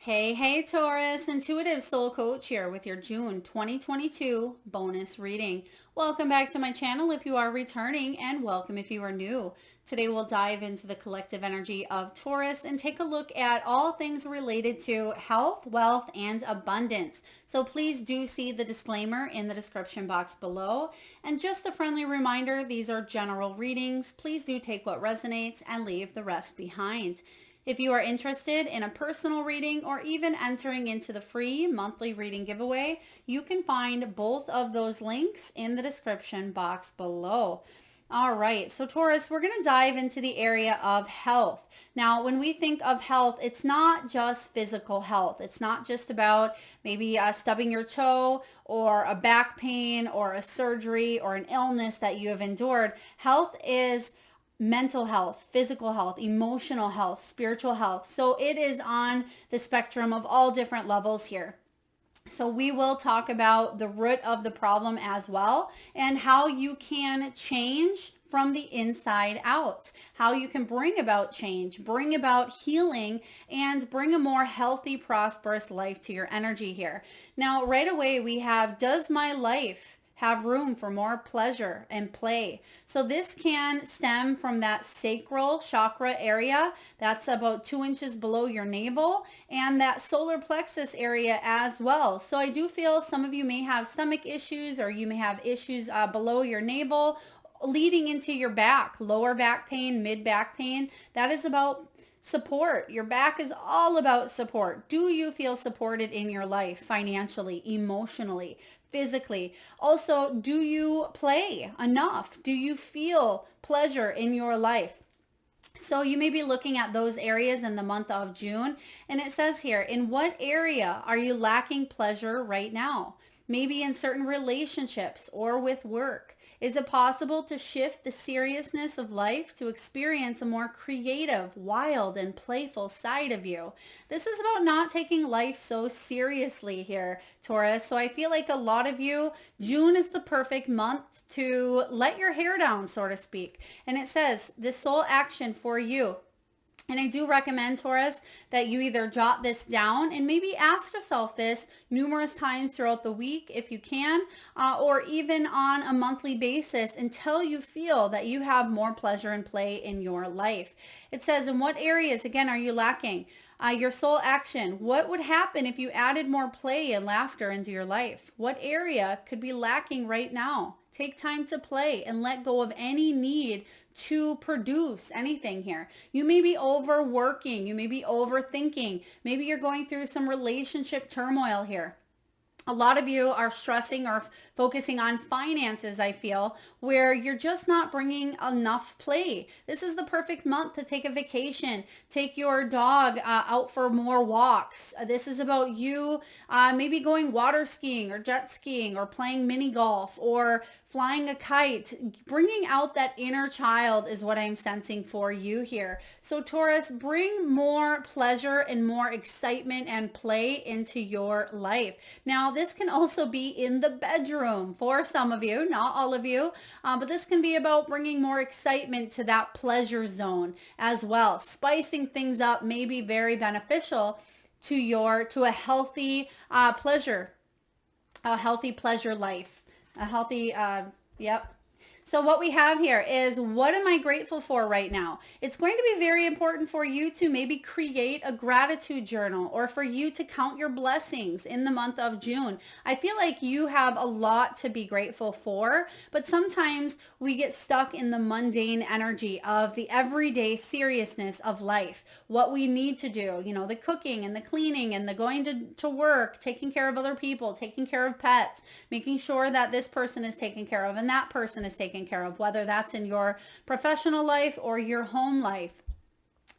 Hey, Taurus, Intuitive Soul Coach here with your June 2022 bonus reading. Welcome back to my channel if you are returning, and welcome if you are new. Today we'll dive into the collective energy of Taurus and take a look at all things related to health, wealth, and abundance. So please do see the disclaimer in the description box below. And just a friendly reminder, these are general readings. Please do take what resonates and leave the rest behind. If you are interested in a personal reading or even entering into the free monthly reading giveaway, you can find both of those links in the description box below. All right, so Taurus, we're going to dive into the area of health. Now, when we think of health, it's not just physical health. It's not just about maybe stubbing your toe or a back pain or a surgery or an illness that you have endured. Health is mental health, physical health, emotional health, spiritual health. So it is on the spectrum of all different levels here. So we will talk about the root of the problem as well and how you can change from the inside out, how you can bring about change, bring about healing, and bring a more healthy, prosperous life to your energy here. Now, right away we have, does my life have room for more pleasure and play? So this can stem from that sacral chakra area that's about 2 inches below your navel, and that solar plexus area as well. So I do feel some of you may have stomach issues, or you may have issues below your navel leading into your back, lower back pain, mid back pain. That is about support. Your back is all about support. Do you feel supported in your life financially, emotionally, physically? Also, do you play enough? Do you feel pleasure in your life? So you may be looking at those areas in the month of June. And it says here, in what area are you lacking pleasure right now? Maybe in certain relationships or with work. Is it possible to shift the seriousness of life to experience a more creative, wild, and playful side of you? This is about not taking life so seriously here, Taurus. So I feel like a lot of you, June is the perfect month to let your hair down, so to speak. And it says, the soul action for you. And I do recommend, Taurus, that you either jot this down and maybe ask yourself this numerous times throughout the week if you can, or even on a monthly basis until you feel that you have more pleasure and play in your life. It says, in what areas, again, are you lacking? Your soul action. What would happen if you added more play and laughter into your life? What area could be lacking right now? Take time to play and let go of any need to produce anything here. You may be overworking. You may be overthinking. Maybe you're going through some relationship turmoil here. A lot of you are stressing or focusing on finances, I feel, where you're just not bringing enough play. This is the perfect month to take a vacation, take your dog out for more walks. This is about you maybe going water skiing or jet skiing or playing mini golf or flying a kite. Bringing out that inner child is what I'm sensing for you here. So Taurus, bring more pleasure and more excitement and play into your life. Now, this can also be in the bedroom for some of you, not all of you, but this can be about bringing more excitement to that pleasure zone as well. Spicing things up may be very beneficial to a healthy pleasure life, a healthy, yep. So what we have here is, what am I grateful for right now? It's going to be very important for you to maybe create a gratitude journal, or for you to count your blessings in the month of June. I feel like you have a lot to be grateful for, but sometimes we get stuck in the mundane energy of the everyday seriousness of life. What we need to do, the cooking and the cleaning and the going to work, taking care of other people, taking care of pets, making sure that this person is taken care of and that person is taken care of, whether that's in your professional life or your home life.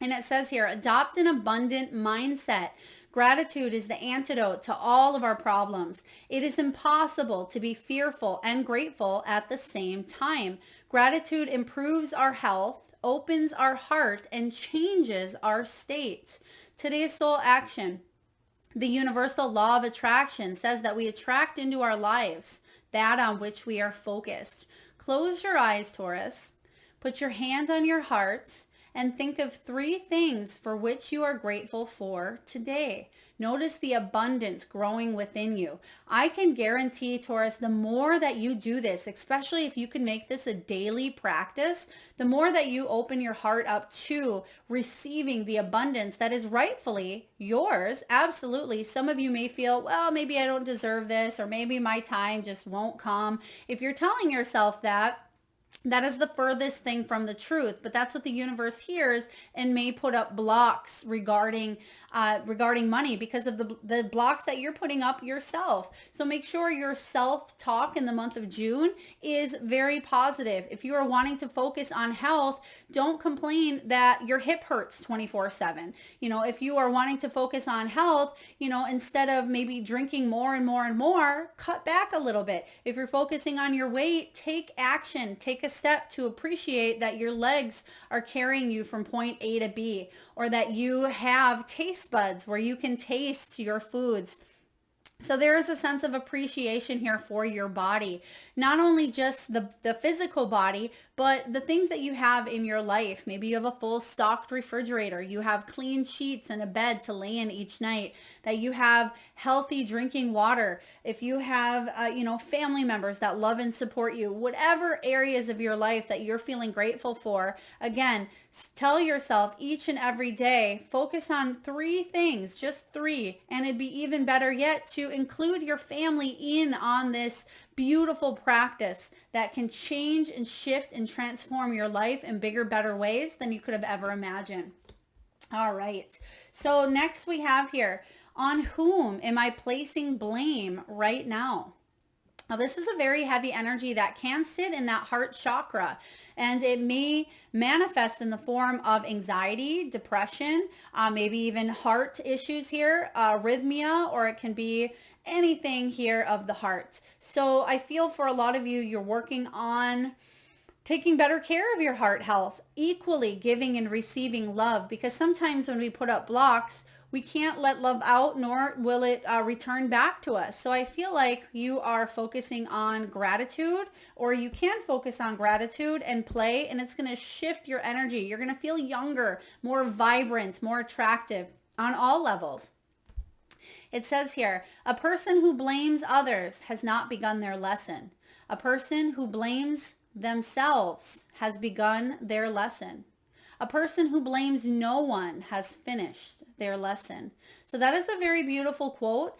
And it says here, adopt an abundant mindset. Gratitude is the antidote to all of our problems. It is impossible to be fearful and grateful at the same time. Gratitude improves our health, opens our heart, and changes our state. Today's soul action. The universal law of attraction says that we attract into our lives that on which we are focused. Close your eyes, Taurus. Put your hand on your heart and think of 3 things for which you are grateful for today. Notice the abundance growing within you. I can guarantee, Taurus, the more that you do this, especially if you can make this a daily practice, the more that you open your heart up to receiving the abundance that is rightfully yours. Absolutely. Some of you may feel, well, maybe I don't deserve this, or maybe my time just won't come. If you're telling yourself that, that is the furthest thing from the truth, but that's what the universe hears and may put up blocks regarding money because of the blocks that you're putting up yourself. So make sure your self-talk in the month of June is very positive. If you are wanting to focus on health, don't complain that your hip hurts 24/7. If you are wanting to focus on health, instead of maybe drinking more and more and more, cut back a little bit. If you're focusing on your weight, take action, take a step to appreciate that your legs are carrying you from point A to B, or that you have taste buds where you can taste your foods. So there is a sense of appreciation here for your body, not only just the physical body, but the things that you have in your life. Maybe you have a full stocked refrigerator, you have clean sheets and a bed to lay in each night, that you have healthy drinking water. If you have, family members that love and support you, whatever areas of your life that you're feeling grateful for, again, tell yourself each and every day, focus on 3 things, just 3. And it'd be even better yet to include your family in on this beautiful practice that can change and shift and transform your life in bigger, better ways than you could have ever imagined. All right. So next we have here, on whom am I placing blame right now? Now, this is a very heavy energy that can sit in that heart chakra, and it may manifest in the form of anxiety, depression, maybe even heart issues here, arrhythmia, or it can be anything here of the heart. So I feel for a lot of you, you're working on taking better care of your heart health, equally giving and receiving love, because sometimes when we put up blocks, we can't let love out, nor will it return back to us. So I feel like you are focusing on gratitude, or you can focus on gratitude and play, and it's going to shift your energy. You're going to feel younger, more vibrant, more attractive on all levels. It says here, a person who blames others has not begun their lesson. A person who blames themselves has begun their lesson. A person who blames no one has finished their lesson. So that is a very beautiful quote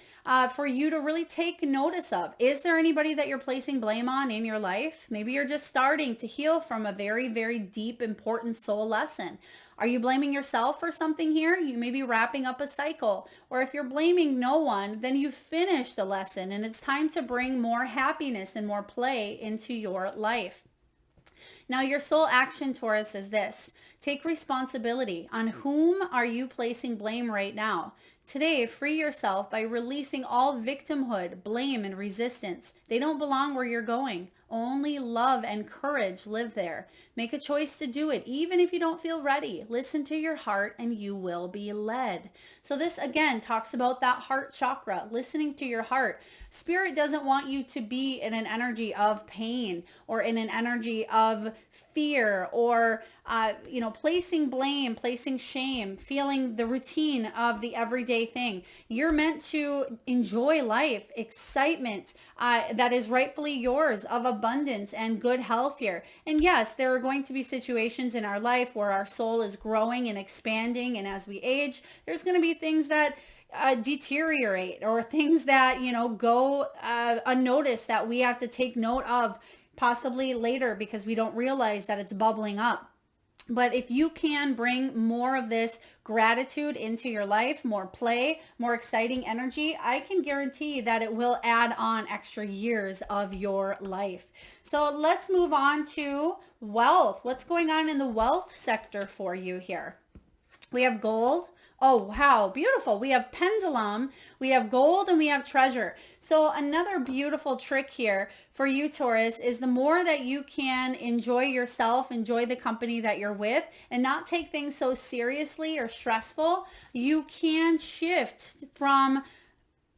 for you to really take notice of. Is there anybody that you're placing blame on in your life? Maybe you're just starting to heal from a very, very deep, important soul lesson. Are you blaming yourself for something here? You may be wrapping up a cycle. Or if you're blaming no one, then you've finished the lesson, and it's time to bring more happiness and more play into your life. Now, your soul action, Taurus, is this. Take responsibility. On whom are you placing blame right now? Today, free yourself by releasing all victimhood, blame, and resistance. They don't belong where you're going. Only love and courage live there. Make a choice to do it, even if you don't feel ready. Listen to your heart and you will be led. So this, again, talks about that heart chakra, listening to your heart. Spirit doesn't want you to be in an energy of pain or in an energy of fear or, placing blame, placing shame, feeling the routine of the everyday thing. You're meant to enjoy life, excitement that is rightfully yours, of abundance and good health here. And yes, there are going to be situations in our life where our soul is growing and expanding. And as we age, there's going to be things that deteriorate, or things that, go unnoticed, that we have to take note of possibly later because we don't realize that it's bubbling up. But if you can bring more of this gratitude into your life, more play, more exciting energy, I can guarantee that it will add on extra years of your life. So let's move on to wealth. What's going on in the wealth sector for you here? We have gold. Oh, wow, beautiful. We have pendulum, we have gold, and we have treasure. So another beautiful trick here for you, Taurus, is the more that you can enjoy yourself, enjoy the company that you're with, and not take things so seriously or stressful, you can shift from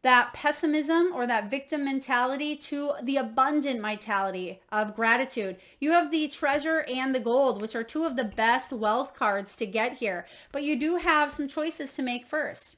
that pessimism or that victim mentality to the abundant mentality of gratitude. You have the treasure and the gold, which are two of the best wealth cards to get here, but you do have some choices to make first.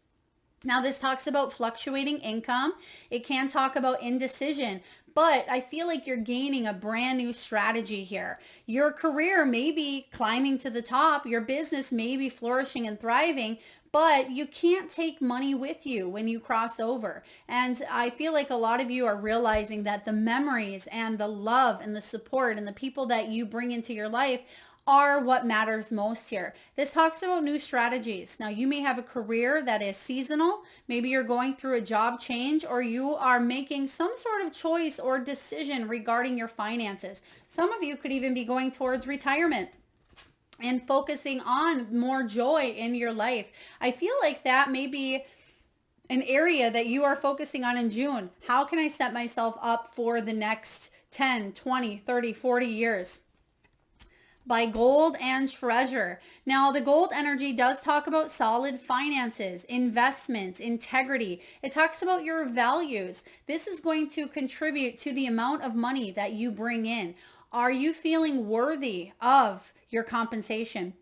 Now, this talks about fluctuating income. It can talk about indecision, but I feel like you're gaining a brand new strategy here. Your career may be climbing to the top. Your business may be flourishing and thriving, but you can't take money with you when you cross over. And I feel like a lot of you are realizing that the memories and the love and the support and the people that you bring into your life are what matters most here. This talks about new strategies. Now, you may have a career that is seasonal. Maybe you're going through a job change, or you are making some sort of choice or decision regarding your finances. Some of you could even be going towards retirement and focusing on more joy in your life. I feel like that may be an area that you are focusing on in June. How can I set myself up for the next 10, 20, 30, 40 years? By gold and treasure. Now, the gold energy does talk about solid finances, investments, integrity. It talks about your values. This is going to contribute to the amount of money that you bring in. Are you feeling worthy of your compensation?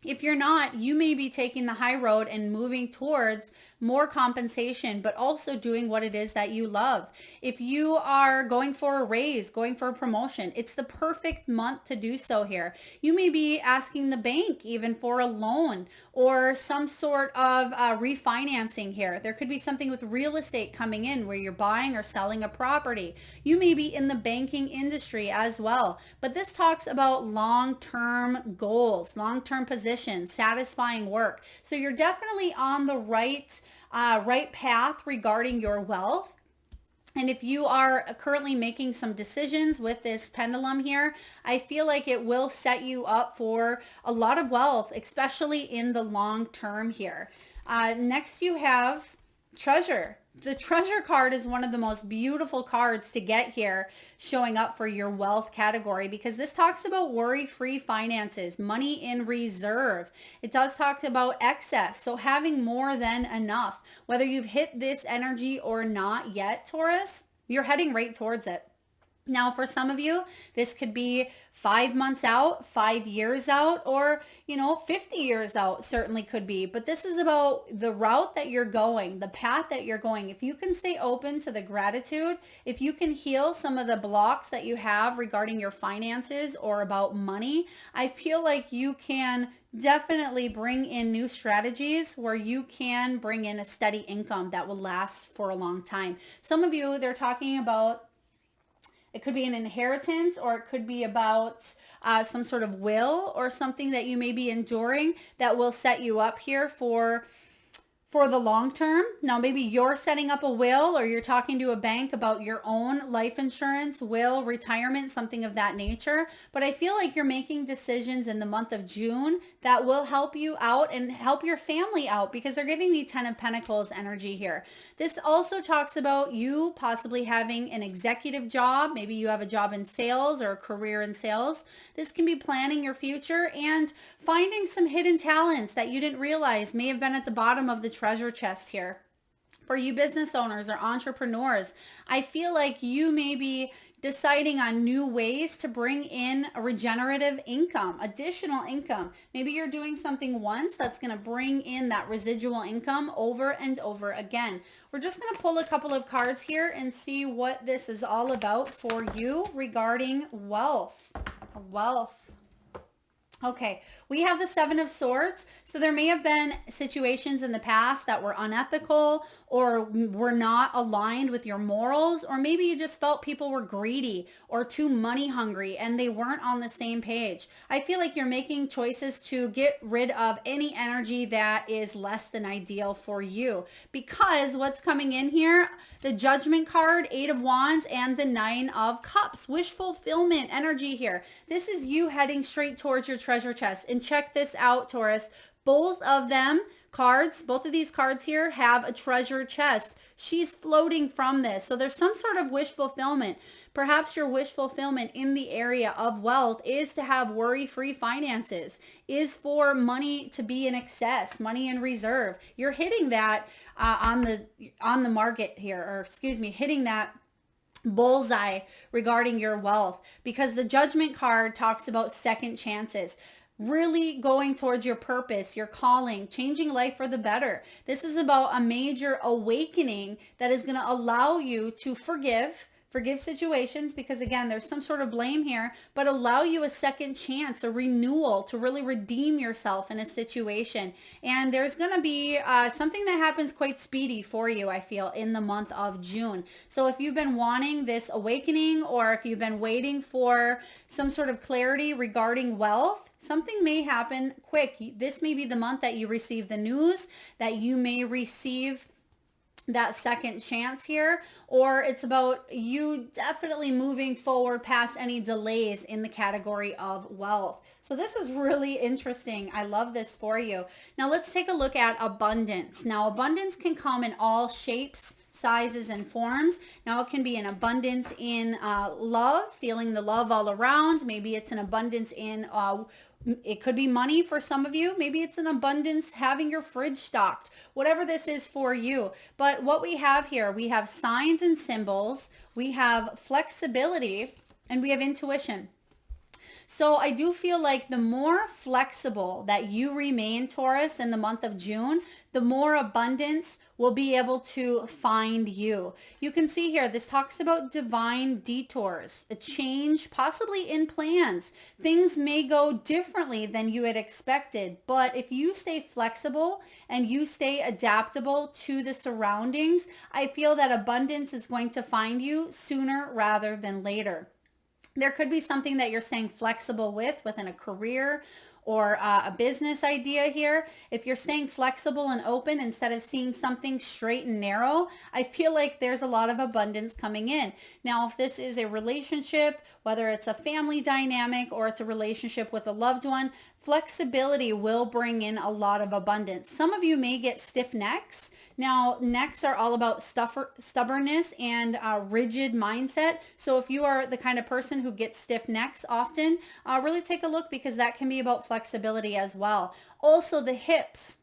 If you're not, you may be taking the high road and moving towards more compensation, but also doing what it is that you love. If you are going for a raise, going for a promotion, it's the perfect month to do so here. You may be asking the bank even for a loan or some sort of refinancing here. There could be something with real estate coming in where you're buying or selling a property. You may be in the banking industry as well. But this talks about long-term goals, long-term positions, satisfying work. So you're definitely on the right path regarding your wealth. And if you are currently making some decisions with this pendulum here, I feel like it will set you up for a lot of wealth, especially in the long term here. Next, you have treasure. The treasure card is one of the most beautiful cards to get here, showing up for your wealth category, because this talks about worry-free finances, money in reserve. It does talk about excess, so having more than enough. Whether you've hit this energy or not yet, Taurus, you're heading right towards it. Now, for some of you, this could be 5 months out, 5 years out, or, 50 years out certainly could be. But this is about the route that you're going, the path that you're going. If you can stay open to the gratitude, if you can heal some of the blocks that you have regarding your finances or about money, I feel like you can definitely bring in new strategies where you can bring in a steady income that will last for a long time. Some of you, they're talking about, it could be an inheritance, or it could be about some sort of will or something that you may be enduring that will set you up here for the long term. Now, maybe you're setting up a will, or you're talking to a bank about your own life insurance, will, retirement, something of that nature. But I feel like you're making decisions in the month of June that will help you out and help your family out, because they're giving me 10 of Pentacles energy here. This also talks about you possibly having an executive job. Maybe you have a job in sales or a career in sales. This can be planning your future and finding some hidden talents that you didn't realize may have been at the bottom of the treasure chest here. For you business owners or entrepreneurs, I feel like you may be deciding on new ways to bring in a regenerative income, additional income. Maybe you're doing something once that's going to bring in that residual income over and over again. We're just going to pull a couple of cards here and see what this is all about for you regarding wealth. Okay, we have the Seven of Swords. So there may have been situations in the past that were unethical or were not aligned with your morals, or maybe you just felt people were greedy or too money hungry and they weren't on the same page. I feel like you're making choices to get rid of any energy that is less than ideal for you, because what's coming in here, the Judgment card, Eight of Wands, and the Nine of Cups, wish fulfillment energy here. This is you heading straight towards your treasure chest. And check this out, Taurus. Both of them cards, both of these cards here have a treasure chest. She's floating from this. So there's some sort of wish fulfillment. Perhaps your wish fulfillment in the area of wealth is to have worry-free finances, is for money to be in excess, money in reserve. You're hitting that on the market here, or excuse me, hitting that bullseye regarding your wealth, because the Judgment card talks about second chances. Really going towards your purpose, your calling, changing life for the better. This is about a major awakening that is going to allow you to forgive situations, because again, there's some sort of blame here, but allow you a second chance, a renewal to really redeem yourself in a situation. And there's going to be something that happens quite speedy for you, I feel, in the month of June. So if you've been wanting this awakening, or if you've been waiting for some sort of clarity regarding wealth, something may happen quick. This may be the month that you receive the news, that you may receive that second chance here, or it's about you definitely moving forward past any delays in the category of wealth. So this is really interesting. I love this for you. Now let's take a look at abundance. Now abundance can come in all shapes, sizes, and forms. Now it can be an abundance in love, feeling the love all around. Maybe it's an abundance in it could be money for some of you. Maybe it's an abundance having your fridge stocked, whatever this is for you. But what we have here, we have signs and symbols, we have flexibility, and we have intuition. So I do feel like the more flexible that you remain, Taurus, in the month of June, the more abundance will be able to find you. You can see here, this talks about divine detours, a change possibly in plans. Things may go differently than you had expected, but if you stay flexible and you stay adaptable to the surroundings, I feel that abundance is going to find you sooner rather than later. There could be something that you're staying flexible within a career or a business idea here. If you're staying flexible and open instead of seeing something straight and narrow, I feel like there's a lot of abundance coming in. Now, if this is a relationship, whether it's a family dynamic or it's a relationship with a loved one, flexibility will bring in a lot of abundance. Some of you may get stiff necks. Now, necks are all about stubbornness and rigid mindset. So if you are the kind of person who gets stiff necks often, really take a look, because that can be about flexibility as well. Also, the hips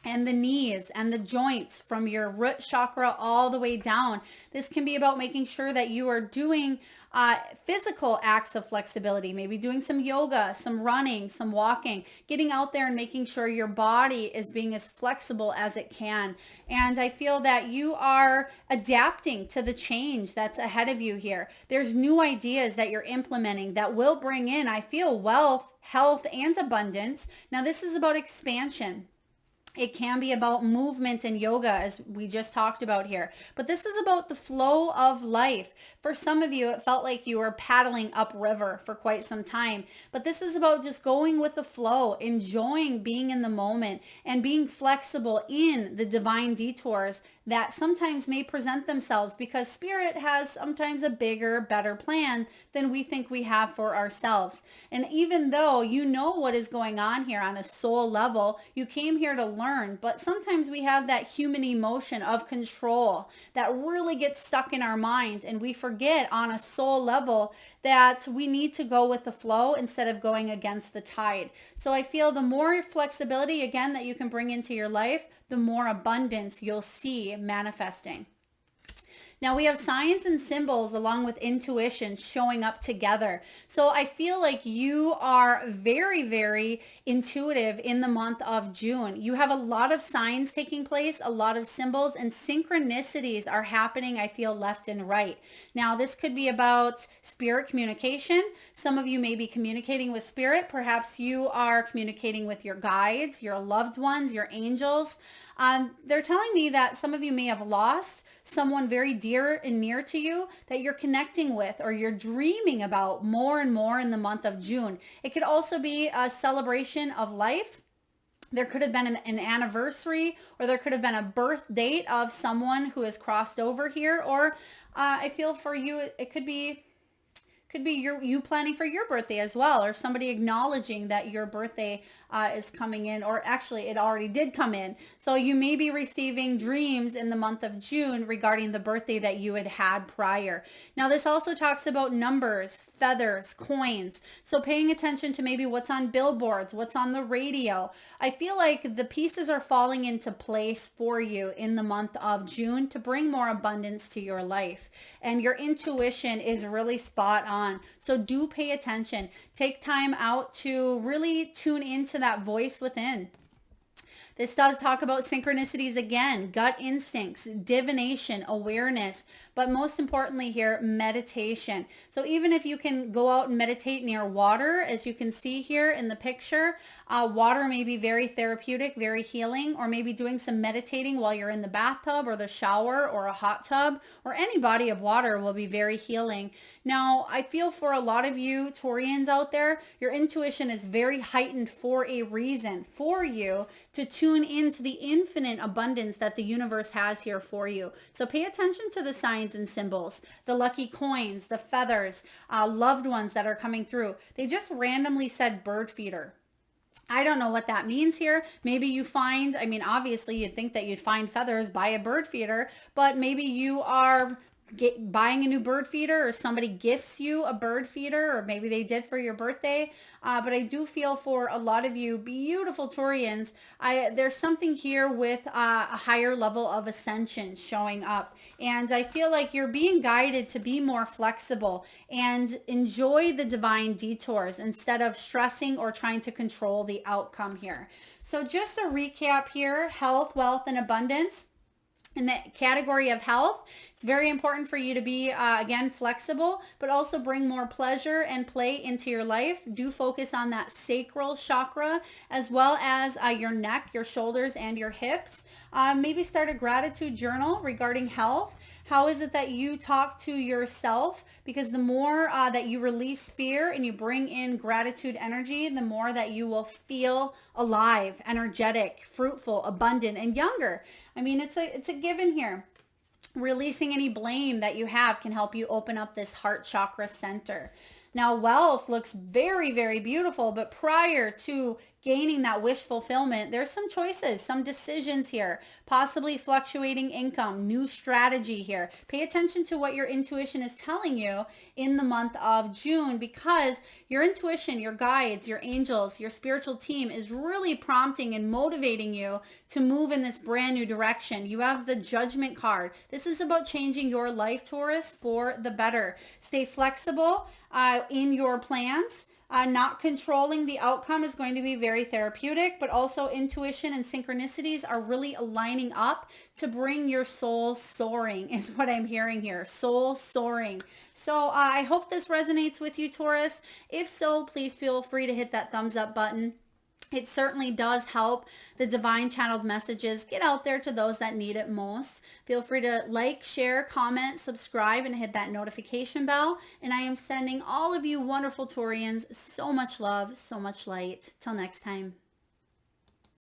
and the knees and the joints from your root chakra all the way down. This can be about making sure that you are doing physical acts of flexibility, maybe doing some yoga, some running, some walking, getting out there and making sure your body is being as flexible as it can. And I feel that you are adapting to the change that's ahead of you here. There's new ideas that you're implementing that will bring in, I feel, wealth, health, and abundance. Now, this is about expansion. It can be about movement and yoga, as we just talked about here. But this is about the flow of life. For some of you, it felt like you were paddling upriver for quite some time. But this is about just going with the flow, enjoying being in the moment, and being flexible in the divine detours that sometimes may present themselves, because Spirit has sometimes a bigger, better plan than we think we have for ourselves. And even though you know what is going on here on a soul level, you came here to learn, but sometimes we have that human emotion of control that really gets stuck in our mind, and we forget on a soul level that we need to go with the flow instead of going against the tide. So I feel the more flexibility, again, that you can bring into your life, the more abundance you'll see manifesting. Now we have signs and symbols along with intuition showing up together. So I feel like you are very, very intuitive in the month of June. You have a lot of signs taking place, a lot of symbols, and synchronicities are happening, I feel, left and right. Now this could be about spirit communication. Some of you may be communicating with spirit. Perhaps you are communicating with your guides, your loved ones, your angels. They're telling me that some of you may have lost someone very dear and near to you that you're connecting with or you're dreaming about more and more in the month of June. It could also be a celebration of life. There could have been an anniversary, or there could have been a birth date of someone who has crossed over here. Or I feel for you, it could be you planning for your birthday as well, or somebody acknowledging that your birthday is coming in, or actually it already did come in. So you may be receiving dreams in the month of June regarding the birthday that you had prior. Now this also talks about numbers, feathers, coins. So paying attention to maybe what's on billboards, what's on the radio. I feel like the pieces are falling into place for you in the month of June to bring more abundance to your life. And your intuition is really spot on. So do pay attention. Take time out to really tune into that voice within. This does talk about synchronicities again, gut instincts, divination, awareness, but most importantly here, meditation. So even if you can go out and meditate near water, as you can see here in the picture, water may be very therapeutic, very healing, or maybe doing some meditating while you're in the bathtub or the shower or a hot tub, or any body of water will be very healing. Now, I feel for a lot of you Taurians out there, your intuition is very heightened for a reason, for you to tune into the infinite abundance that the universe has here for you. So pay attention to the signs and symbols, the lucky coins, the feathers, loved ones that are coming through. They just randomly said bird feeder. I don't know what that means here. Maybe you find, I mean, obviously you'd think that you'd find feathers by a bird feeder, but maybe you are buying a new bird feeder, or somebody gifts you a bird feeder, or maybe they did for your birthday. But I do feel for a lot of you beautiful Taurians, there's something here with a higher level of ascension showing up. And I feel like you're being guided to be more flexible and enjoy the divine detours instead of stressing or trying to control the outcome here. So just a recap here, health, wealth, and abundance. In the category of health, it's very important for you to be, again, flexible, but also bring more pleasure and play into your life. Do focus on that sacral chakra, as well as your neck, your shoulders, and your hips. Maybe start a gratitude journal regarding health. How is it that you talk to yourself? Because the more that you release fear and you bring in gratitude energy, the more that you will feel alive, energetic, fruitful, abundant, and younger. I mean, it's a given here. Releasing any blame that you have can help you open up this heart chakra center. Now, wealth looks very, very beautiful, but prior to gaining that wish fulfillment, there's some choices, some decisions here, possibly fluctuating income, new strategy here. Pay attention to what your intuition is telling you in the month of June, because your intuition, your guides, your angels, your spiritual team is really prompting and motivating you to move in this brand new direction. You have the Judgment card. This is about changing your life, Taurus, for the better. Stay flexible in your plans. Not controlling the outcome is going to be very therapeutic, but also intuition and synchronicities are really aligning up to bring your soul soaring, is what I'm hearing here. Soul soaring. So I hope this resonates with you, Taurus. If so, please feel free to hit that thumbs up button. It certainly does help the divine channeled messages get out there to those that need it most. Feel free to like, share, comment, subscribe, and hit that notification bell. And I am sending all of you wonderful Taurians so much love, so much light. Till next time.